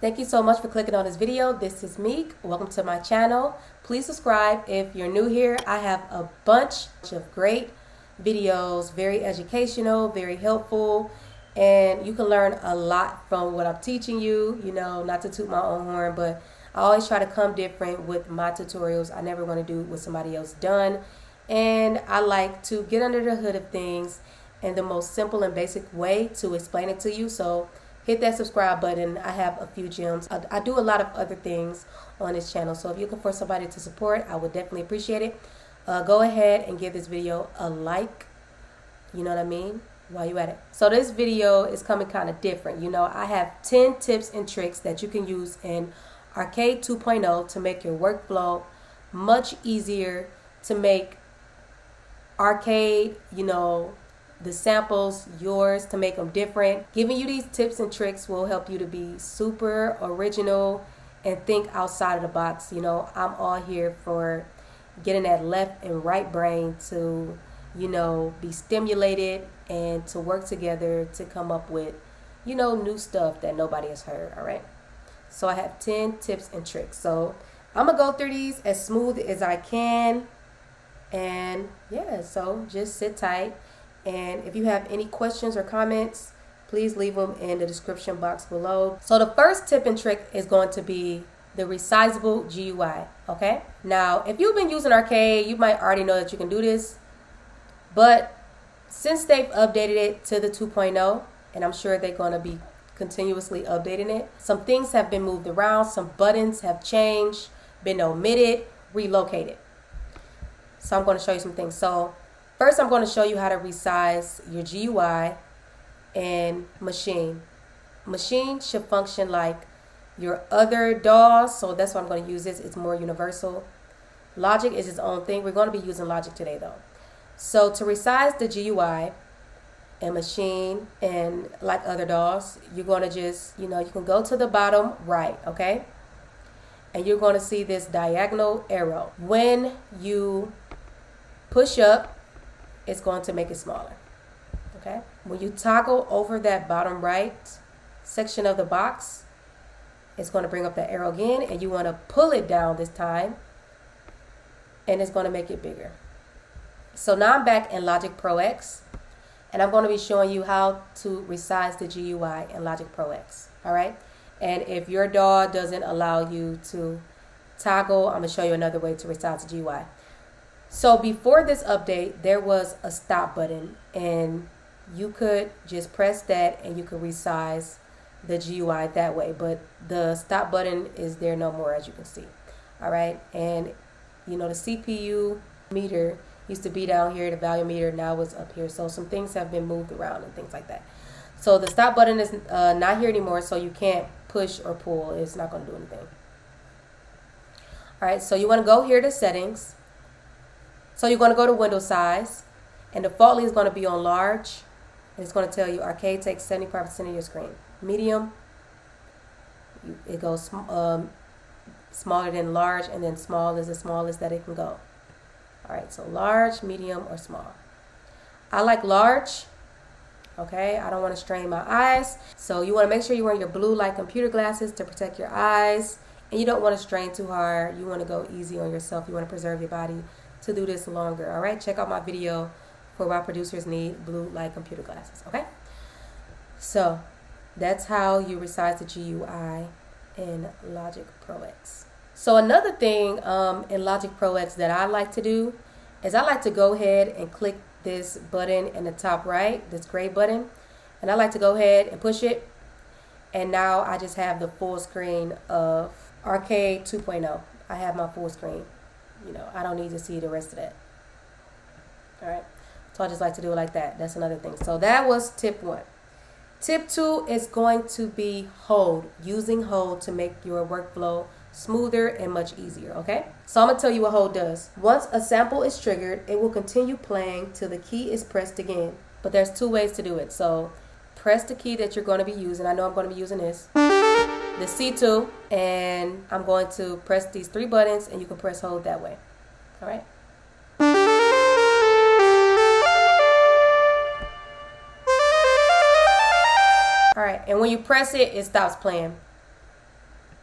Thank you so much for clicking on this video. This is Meek. Welcome to my channel. Please subscribe if you're new here. I have a bunch of great videos, very educational, very helpful, and you can learn a lot from what I'm teaching you. You know, not to toot my own horn, but I always try to come different with my tutorials. I never want to do what somebody else done, and I like to get under the hood of things in the most simple and basic way to explain it to you. So hit that subscribe button. I have a few gems. I do a lot of other things on this channel, so if you're looking for somebody to support, I would definitely appreciate it. Go ahead and give this video a like, you know what I mean, while you at it. So this video is coming kind of different. You know, I have 10 tips and tricks that you can use in Arcade 2.0 to make your workflow much easier, to make Arcade, you know, the samples yours, to make them different. Giving you these tips and tricks will help you to be super original and think outside of the box. You know, I'm all here for getting that left and right brain to, you know, be stimulated and to work together to come up with, you know, new stuff that nobody has heard. All right, so I have 10 tips and tricks, so I'm gonna go through these as smooth as I can, and yeah, so just sit tight. And if you have any questions or comments, please leave them in the description box below. So the first tip and trick is going to be the resizable GUI, okay? Now, if you've been using Arcade, you might already know that you can do this, but since they've updated it to the 2.0, and I'm sure they're going to be continuously updating it, some things have been moved around, some buttons have changed, been omitted, relocated. So I'm going to show you some things. So first, I'm going to show you how to resize your GUI in Maschine. Maschine should function like your other DAWs, so that's why I'm going to use this. It's more universal. Logic is its own thing. We're going to be using Logic today, though. So to resize the GUI in Maschine and like other DAWs, you're going to just, you know, you can go to the bottom right, okay? And you're going to see this diagonal arrow. When you push up, it's going to make it smaller, okay? When you toggle over that bottom right section of the box, it's going to bring up the arrow again, and you want to pull it down this time, and it's going to make it bigger. So now I'm back in Logic Pro X, and I'm going to be showing you how to resize the GUI in Logic Pro X, all right? And if your DAW doesn't allow you to toggle, I'm going to show you another way to resize the GUI. So before this update, there was a stop button, and you could just press that and you could resize the GUI that way. But the stop button is there no more, as you can see. All right, and you know, the CPU meter used to be down here, the value meter now is up here. So some things have been moved around and things like that. So the stop button is not here anymore, so you can't push or pull. It's not going to do anything. All right, so you want to go here to settings. So you're going to go to window size, and defaultly is going to be on large, and it's going to tell you Arcade takes 75% of your screen. Medium, it goes smaller than large, and then small is the smallest that it can go. All right, so large, medium, or small. I like large, okay? I don't want to strain my eyes. So you want to make sure you're wearing your blue light computer glasses to protect your eyes, and you don't want to strain too hard. You want to go easy on yourself. You want to preserve your body to do this longer. All right, check out my video for why producers need blue light computer glasses, okay? So that's how you resize the GUI in Logic Pro X. So another thing in Logic Pro X that I like to do is I like to go ahead and click this button in the top right, this gray button, and I like to go ahead and push it, and now I just have the full screen of Arcade 2.0. I have my full screen. You know, I don't need to see the rest of that. All right, so I just like to do it like that. That's another thing. So that was tip 1. Tip 2 is going to be hold, using hold to make your workflow smoother and much easier, okay? So I'm gonna tell you what hold does. Once a sample is triggered, it will continue playing till the key is pressed again. But there's 2 ways to do it. So press the key that you're going to be using. I know I'm going to be using this, the C2, and I'm going to press these 3 buttons, and you can press hold that way. All right. All right, and when you press it, it stops playing.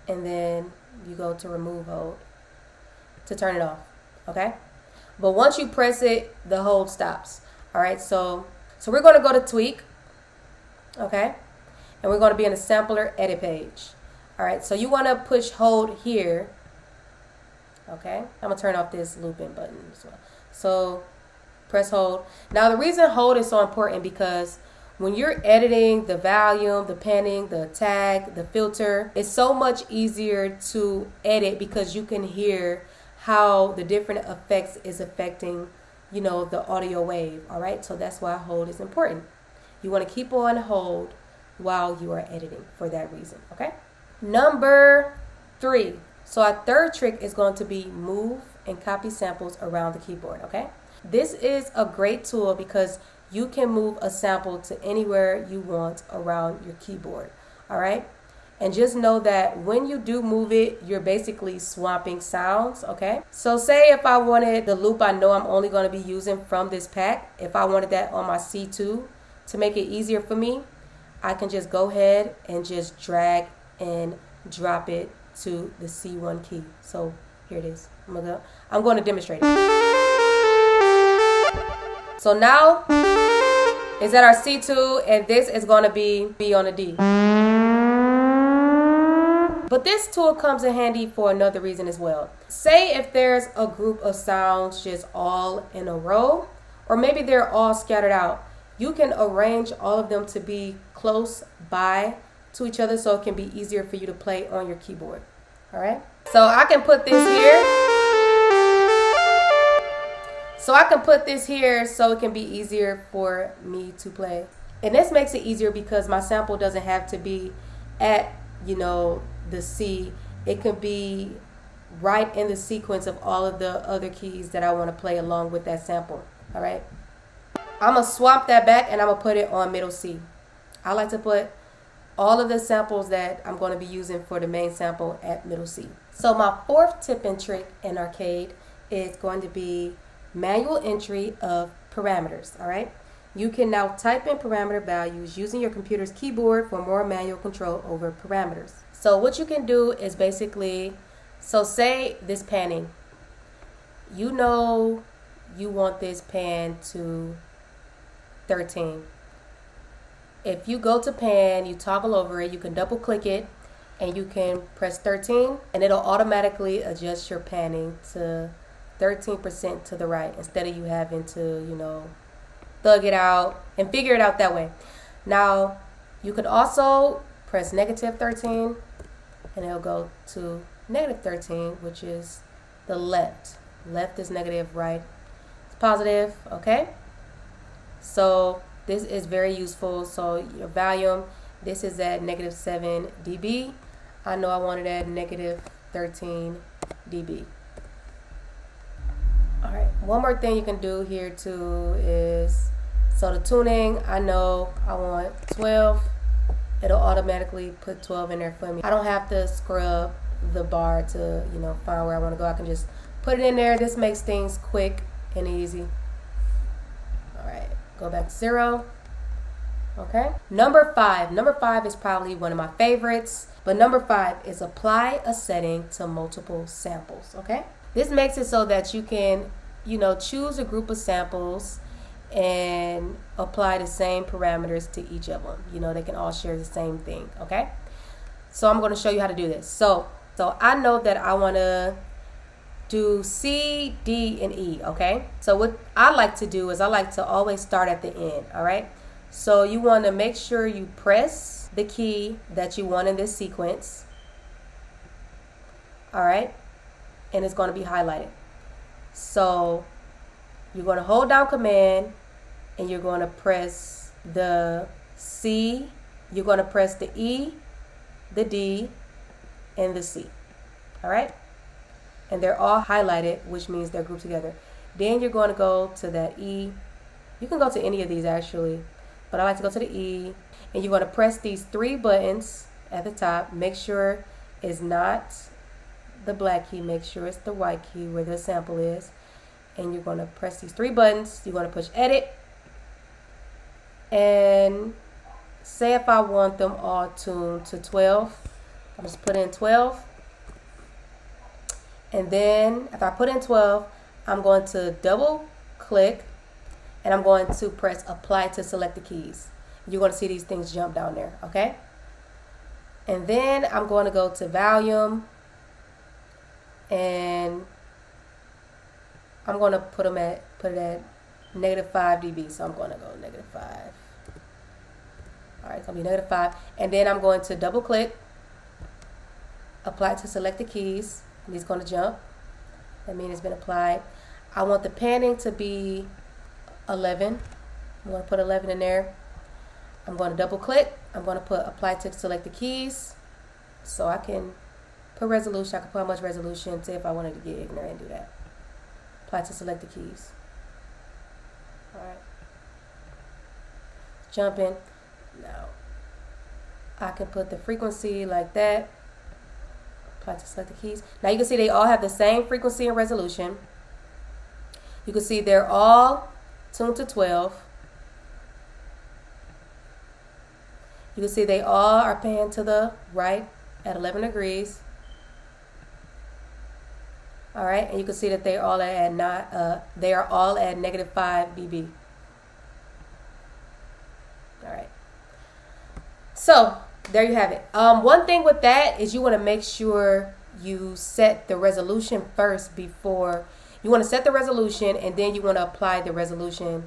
and then you go to remove hold to turn it off, okay? But once you press it, the hold stops. All right, so we're going to go to tweak, okay? And we're going to be in the sampler edit page. All right, so you want to push hold here, okay? I'm going to turn off this loop in button as well. So press hold. Now the reason hold is so important because when you're editing the volume, the panning, the tag, the filter, it's so much easier to edit because you can hear how the different effects is affecting, you know, the audio wave. All right, so that's why hold is important. You want to keep on hold while you are editing for that reason, okay? Number 3. So our third trick is going to be move and copy samples around the keyboard, okay? This is a great tool because you can move a sample to anywhere you want around your keyboard, all right? And just know that when you do move it, you're basically swapping sounds, okay? So say if I wanted the loop I know I'm only going to be using from this pack, if I wanted that on my C2 to make it easier for me, I can just go ahead and just drag and drop it to the C1 key. So here it is. I'm going to demonstrate it. So now it's at our C2 and this is going to be on a D. But this tool comes in handy for another reason as well. Say if there's a group of sounds just all in a row, or maybe they're all scattered out, you can arrange all of them to be close by to each other so it can be easier for you to play on your keyboard. All right? So I can put this here. So it can be easier for me to play. And this makes it easier because my sample doesn't have to be at, you know, the C. It can be right in the sequence of all of the other keys that I want to play along with that sample. All right. I'm going to swap that back and I'm going to put it on middle C. I like to put all of the samples that I'm going to be using for the main sample at middle C. So my fourth tip and trick in Arcade is going to be manual entry of parameters. All right. You can now type in parameter values using your computer's keyboard for more manual control over parameters. So what you can do is basically, so say this panning, you know you want this pan to 13. If you go to pan, you toggle over it, you can double click it and you can press 13 and it'll automatically adjust your panning to 13% to the right instead of you having to, you know, thug it out and figure it out that way. Now you could also press -13 and it'll go to -13, which is the left. Left is negative, right is positive, okay? So this is very useful. So your volume, this is at -7 dB. I know I wanted at -13 dB. All right, one more thing you can do here too is, so the tuning, I know I want 12. It'll automatically put 12 in there for me. I don't have to scrub the bar to, you know, find where I want to go. I can just put it in there. This makes things quick and easy. All right, go back to 0. Okay. Number 5. Number 5 is probably one of my favorites. But number 5 is apply a setting to multiple samples. Okay. This makes it so that you can, you know, choose a group of samples and apply the same parameters to each of them. You know, they can all share the same thing, okay? So I'm going to show you how to do this. So I know that I want to do C, D, and E, okay? So what I like to do is I like to always start at the end, all right? So you want to make sure you press the key that you want in this sequence, all right? And it's going to be highlighted. So you're going to hold down Command and you're going to press the C, you're going to press the E, the D, and the C. All right? And they're all highlighted, which means they're grouped together. Then you're going to go to that E. You can go to any of these actually, but I like to go to the E. And you're going to press these 3 buttons at the top. Make sure it's not the black key, make sure it's the white key where the sample is. And you're going to press these 3 buttons. You're going to push edit. And say if I want them all tuned to 12, I'm just put in 12. And then after I put in 12, I'm going to double click and I'm going to press apply to select the keys. You're going to see these things jump down there, okay? And then I'm going to go to volume and I'm going to put it at -5 dB. So I'm going to go -5. All right, it's going to be -5. And then I'm going to double click, apply to select the keys. And it's going to jump. That means it's been applied. I want the panning to be 11. I'm going to put 11 in there. I'm going to double click. I'm going to put apply to select the keys. So I can put resolution. I can put how much resolution to if I wanted to get ignorant and do that. Apply to select the keys. Alright. Jump in. Now I can put the frequency like that. Apply to select the keys. Now you can see they all have the same frequency and resolution. You can see they're all tuned to 12. You can see they all are panned to the right at 11 degrees. All right, and you can see that they all at they are all at -5 dB. All right. So there you have it. One thing with that is you want to make sure you set the resolution first before you want to set the resolution, and then you want to apply the resolution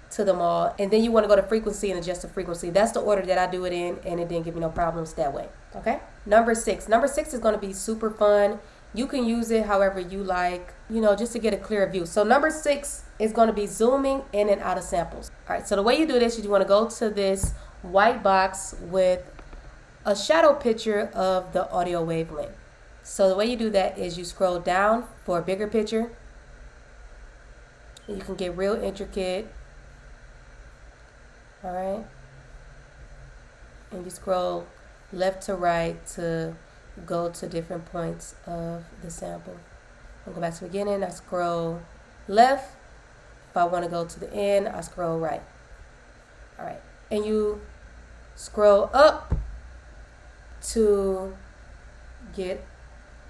to them all, and then you want to go to frequency and adjust the frequency. That's the order that I do it in, and it didn't give me no problems that way. Okay. Number 6. Number 6 is going to be super fun. You can use it however you like, you know, just to get a clear view. So number 6 is going to be zooming in and out of samples. All right, so the way you do this is you want to go to this white box with a shadow picture of the audio wavelength. So the way you do that is you scroll down for a bigger picture. And you can get real intricate. All right. And you scroll left to right to go to different points of the sample. I'll go back to the beginning. I scroll left. If I want to go to the end, I scroll right. All right. And you scroll up to get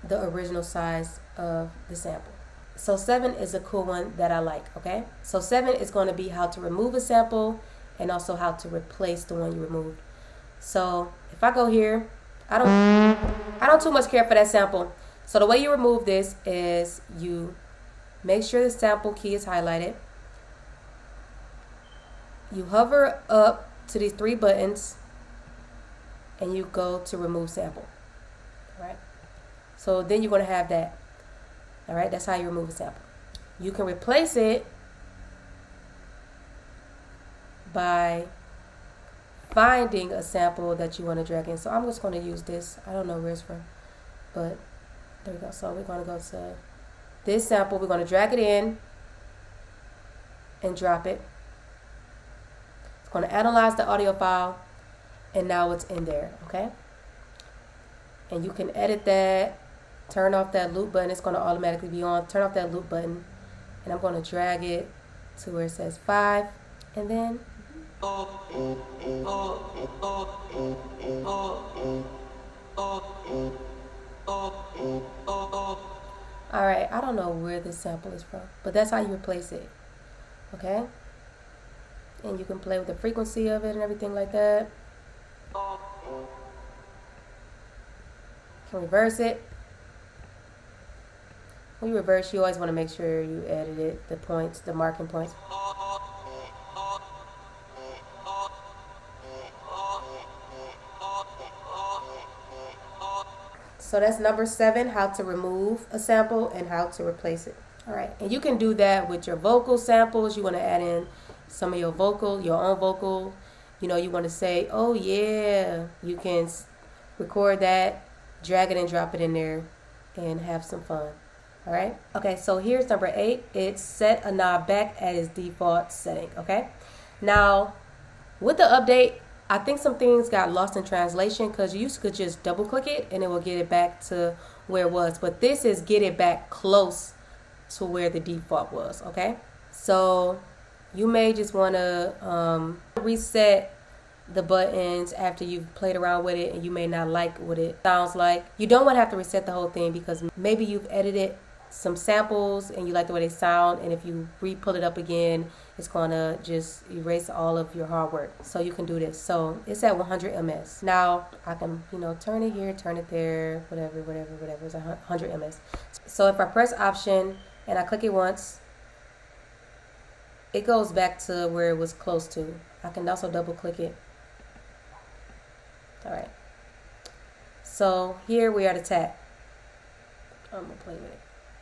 the original size of the sample. So 7 is a cool one that I like, okay? So 7 is going to be how to remove a sample and also how to replace the one you removed. So if I go here, I don't too much care for that sample. So the way you remove this is you make sure the sample key is highlighted. You hover up to these 3 buttons and you go to remove sample. All right. So then you're going to have that. All right. That's how you remove a sample. You can replace it by finding a sample that you want to drag in. So I'm just going to use this. I don't know where it's from, but there we go. So we're going to go to this sample. We're going to drag it in and drop it. It's going to analyze the audio file, and now it's in there, okay? And you can edit that, turn off that loop button. It's going to automatically be on. Turn off that loop button, and I'm going to drag it to where it says 5, and then alright, I don't know where this sample is from, but that's how you replace it. Okay? And you can play with the frequency of it and everything like that. You can reverse it. When you reverse, you always want to make sure you edit it, the points, the marking points. So that's number 7, how to remove a sample and how to replace it. All right, and you can do that with your vocal samples. You want to add in some of your own vocal. You know, you want to say, oh yeah, you can record that, drag it and drop it in there and have some fun. All right. Okay, so here's number 8. It's set a knob back at its default setting. Okay. Now, with the update, I think some things got lost in translation because you could just double click it and it will get it back to where it was. But this is get it back close to where the default was. Okay. So you may just want to reset the buttons after you've played around with it and you may not like what it sounds like. You don't want to have to reset the whole thing because maybe you've edited some samples and you like the way they sound, and if you re-pull it up again, it's going to just erase all of your hard work. So you can do this. So it's at 100 ms. Now I can, you know, turn it here, turn it there, whatever. It's 100 ms. So if I press Option and I click it once, it goes back to where it was close to. I can also double click it. All right. So here we are at the tag. I'm gonna play with it.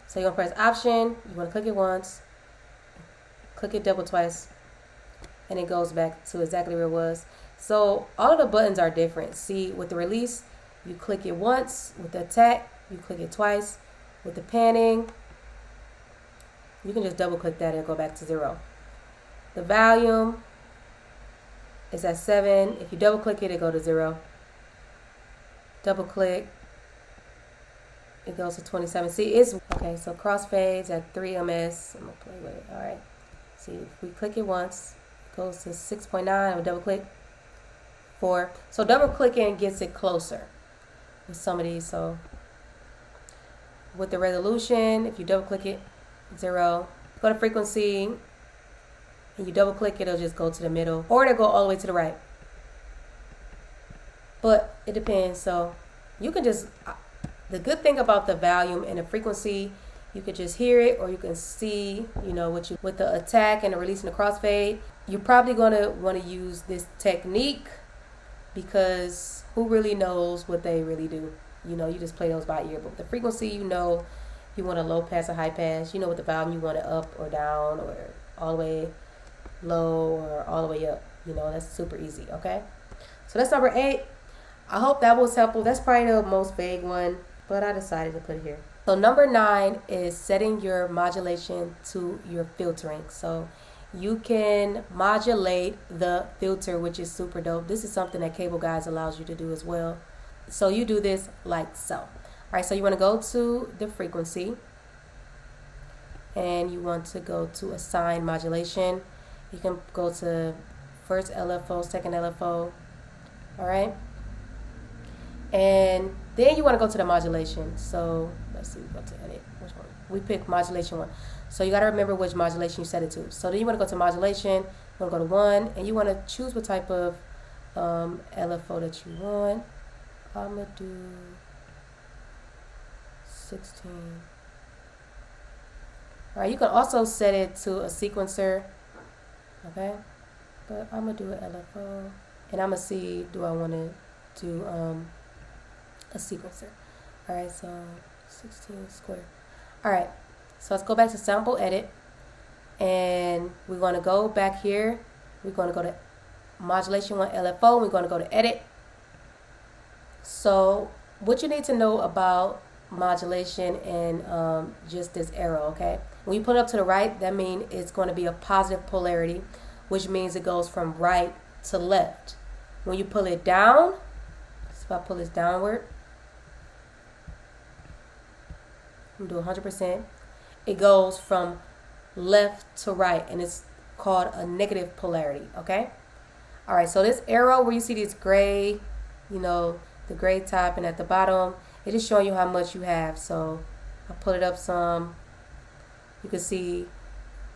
So you're gonna press Option, you wanna click it once, click it double twice, and it goes back to exactly where it was. So all of the buttons are different. See, with the release, you click it once. With the attack, you click it twice. With the panning, you can just double click that and go back to 0. The volume is at 7. If you double click it, it goes to 0. Double click, it goes to 27. See, it's okay. So crossfades at 3 ms. I'm gonna play with it. All right. See, if we click it once, it goes to 6.9. I'll double click 4. So double clicking gets it closer with some of these. So with the resolution, if you double click it, 0. Go to frequency, and you double click it, it'll just go to the middle, or it'll go all the way to the right. But it depends. So you can just, the good thing about the volume and the frequency, you could just hear it, or you can see, you know, what you, with the attack and the release and the crossfade, you're probably going to want to use this technique because who really knows what they really do? You know, you just play those by ear. But with the frequency, you know, you want a low pass or high pass. You know, with the volume, you want it up or down or all the way low or all the way up. You know, that's super easy. Okay, so that's number 8. I hope that was helpful. That's probably the most vague one, but I decided to put it here. So number 9 is setting your modulation to your filtering. So you can modulate the filter, which is super dope. This is something that Cable Guides allows you to do as well. So you do this like so. All right, so you want to go to the frequency and you want to go to assign modulation. You can go to first LFO, second LFO. All right. And then you want to go to the modulation. So let's see, we go to edit. Which one? We pick modulation 1. So you got to remember which modulation you set it to. So then you want to go to modulation. You want to go to 1, and you want to choose what type of LFO that you want. I'm gonna do 16. All right. You can also set it to a sequencer. Okay. But I'm gonna do an LFO, and I'm gonna see, do I want to do a sequencer. All right, so 16 square. All right, so let's go back to sample edit, and we're going to go back here. We're going to go to modulation 1 LFO. We're going to go to edit. So what you need to know about modulation and just this arrow, okay? When you put it up to the right, that means it's going to be a positive polarity, which means it goes from right to left. When you pull it down, so if I pull this downward, I'm going to do 100%. It goes from left to right, and it's called a negative polarity, okay? All right, so this arrow where you see this gray, you know, the gray top and at the bottom, it is showing you how much you have. So I pull it up some. You can see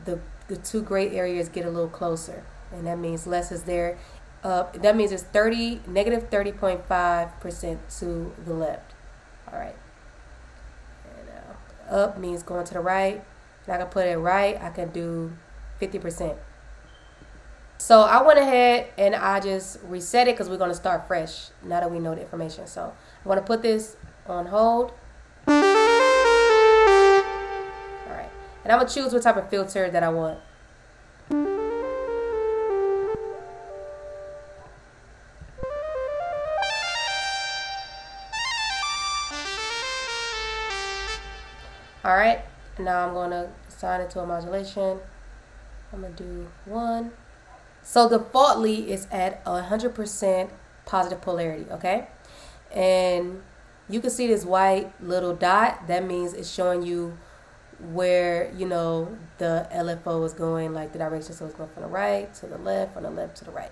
the 2 gray areas get a little closer, and that means less is there. That means it's negative 30.5% to the left. All right. Up means going to the right, and I can put it right. I can do 50%. So I went ahead and I just reset it because we're going to start fresh now that we know the information. So I'm going to put this on hold. All right, and I'm going to choose what type of filter that I want. All right, now I'm going to assign it to a modulation. I'm going to do 1. So defaultly it's at 100% positive polarity, okay? And you can see this white little dot. That means it's showing you where, you know, the LFO is going, like the direction. So it's going from the right to the left, from the left to the right.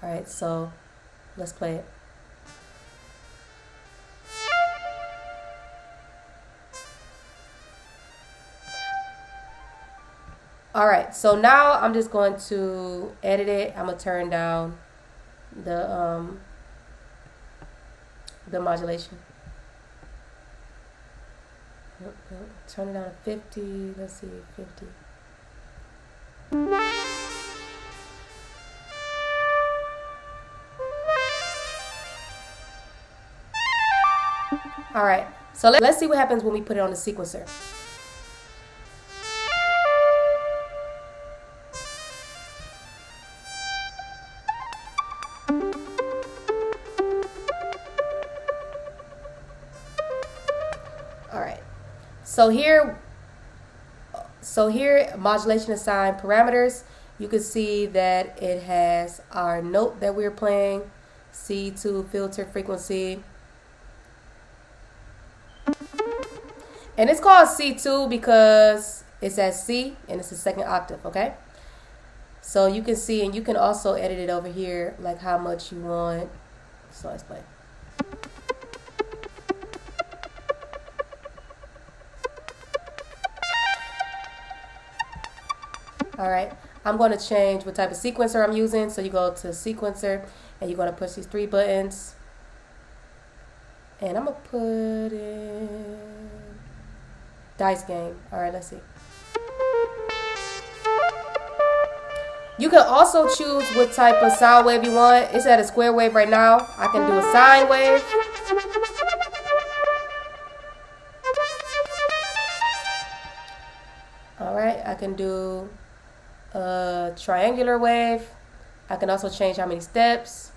All right, so let's play it. All right, so now I'm just going to edit it. I'm gonna turn down the modulation. Turn it down to 50. Let's see, 50. All right, so let's see what happens when we put it on the sequencer. All right, so here modulation assign parameters. You can see that it has our note that we're playing, C2 filter frequency. And it's called C2 because it's at C and it's the second octave, okay? So you can see, and you can also edit it over here, like how much you want. So let's play. All right, I'm going to change what type of sequencer I'm using. So you go to sequencer and you're going to push these 3 buttons. And I'm going to put in dice game. All right, let's see. You can also choose what type of sound wave you want. It's at a square wave right now. I can do a sine wave. All right, I can do a triangular wave. I can also change how many steps.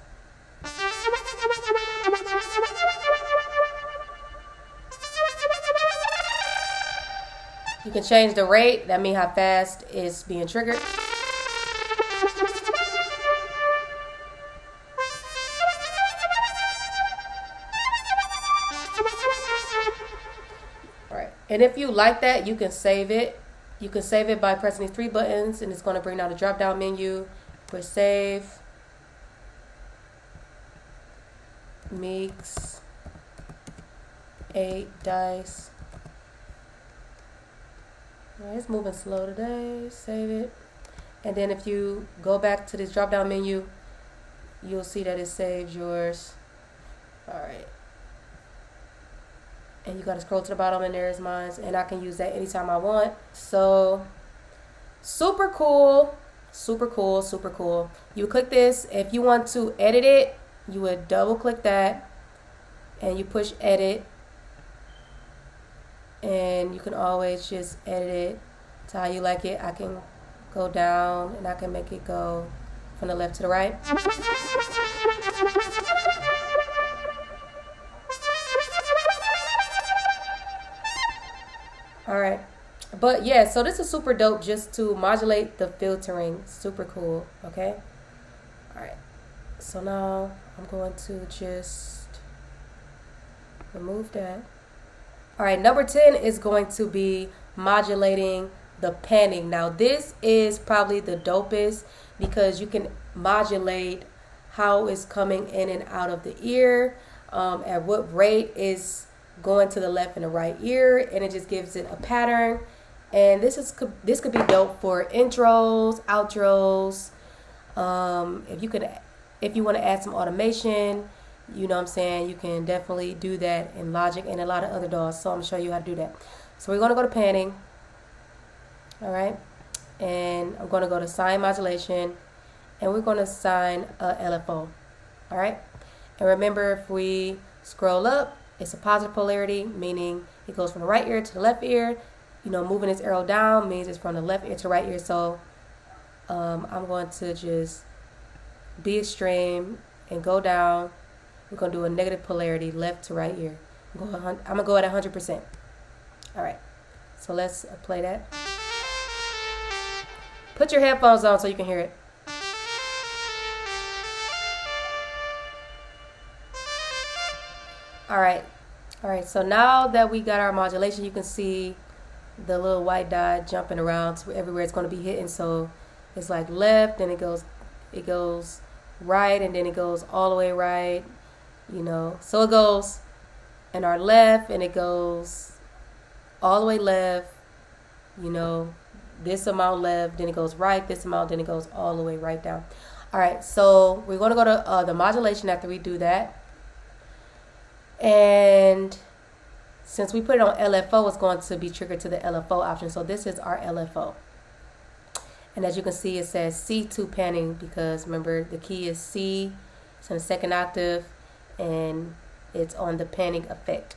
You can change the rate. That means how fast it's being triggered. All right. And if you like that, you can save it. You can save it by pressing these 3 buttons, and it's going to bring down the drop-down menu. Push save. Mix 8 dice. Alright, it's moving slow today. Save it. And then if you go back to this drop down menu, you'll see that it saves yours. Alright. And you gotta scroll to the bottom and there's mine. And I can use that anytime I want. So super cool. Super cool, super cool. You click this. If you want to edit it, you would double click that and you push edit. And you can always just edit it to how you like it. I can go down and I can make it go from the left to the right. Alright. But yeah, so this is super dope just to modulate the filtering. Super cool. Okay? Alright. So now I'm going to just remove that. Alright, number 10 is going to be modulating the panning. Now this is probably the dopest because you can modulate how it's coming in and out of the ear, at what rate is going to the left and the right ear, and it just gives it a pattern. And this could be dope for intros, outros. If you want to add some automation, you know what I'm saying, you can definitely do that in Logic and a lot of other DAWs. So I'm going to show you how to do that. So we're going to go to panning. All right. And I'm going to go to sign modulation. And we're going to assign a LFO. All right. And remember, if we scroll up, it's a positive polarity, meaning it goes from the right ear to the left ear. You know, moving this arrow down means it's from the left ear to the right ear. So I'm going to just be extreme and go down. We're going to do a negative polarity, left to right ear. I'm going to go at 100%. All right. So let's play that. Put your headphones on so you can hear it. All right. All right. So now that we got our modulation, you can see the little white dot jumping around to everywhere it's going to be hitting. So it's like left, and it goes right, and then it goes all the way right, you know. So it goes in our left, and it goes all the way left, you know, this amount left, then it goes right, this amount, then it goes all the way right down. All right, so we're going to go to the modulation after we do that. And since we put it on LFO, it's going to be triggered to the LFO option. So this is our LFO. And as you can see, it says C2 panning because remember the key is C, it's in the second octave, and it's on the panning effect.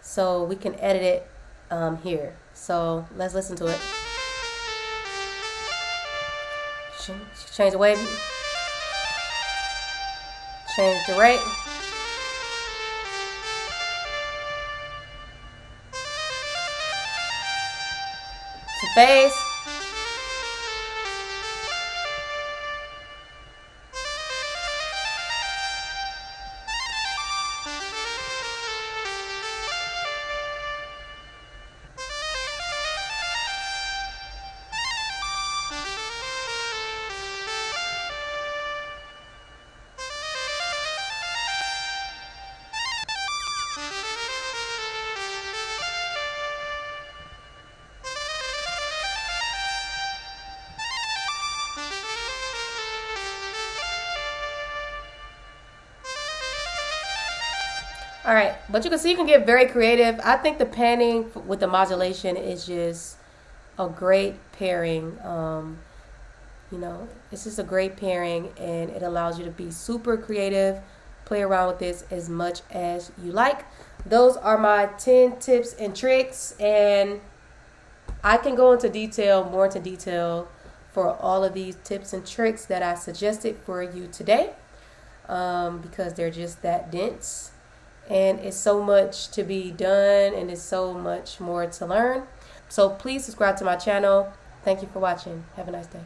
So we can edit it here. So let's listen to it. Change the wave, change the rate. To phase. All right, but you can see you can get very creative. I think the panning with the modulation is just a great pairing. You know, it's just a great pairing, and it allows you to be super creative, play around with this as much as you like. Those are my 10 tips and tricks, and I can go into detail, more into detail for all of these tips and tricks that I suggested for you today, because they're just that dense. And it's so much to be done, and it's so much more to learn. So please subscribe to my channel. Thank you for watching. Have a nice day.